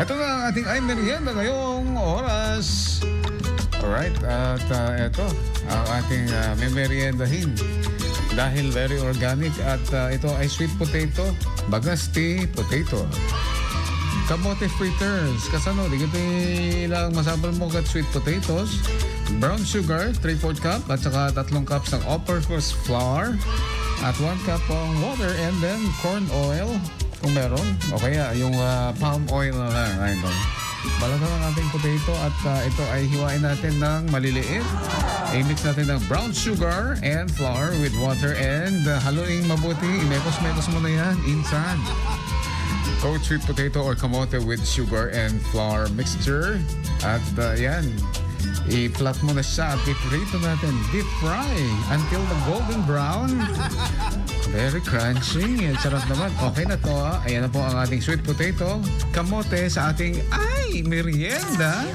Ito na ang ating ay merienda ngayong oras. Alright, at ito ang ating memeriendahin. Dahil very organic at ito ay sweet potato, bagasti potato. Kamote fritters, kasano, di kita lang masabal mo kat sweet potatoes. Brown sugar, 3/4 cup at saka 3 cups ng all-purpose flour at 1 cup ng water and then corn oil kung meron. O kaya yung palm oil na lang. Ayun. Balatan ang ating potato at ito ay hiwain natin ng maliliit. I-mix natin ng brown sugar and flour with water and haluin mabuti. Imekos-mekos mo na yan inside. Coat sweet potato or kamote with sugar and flour mixture. At yan, i-flat mo na siya at i-prito natin. Deep fry until the golden brown. Very crunchy. Sarap naman. Okay na to. Ayan na po ang ating sweet potato. Kamote sa ating merienda.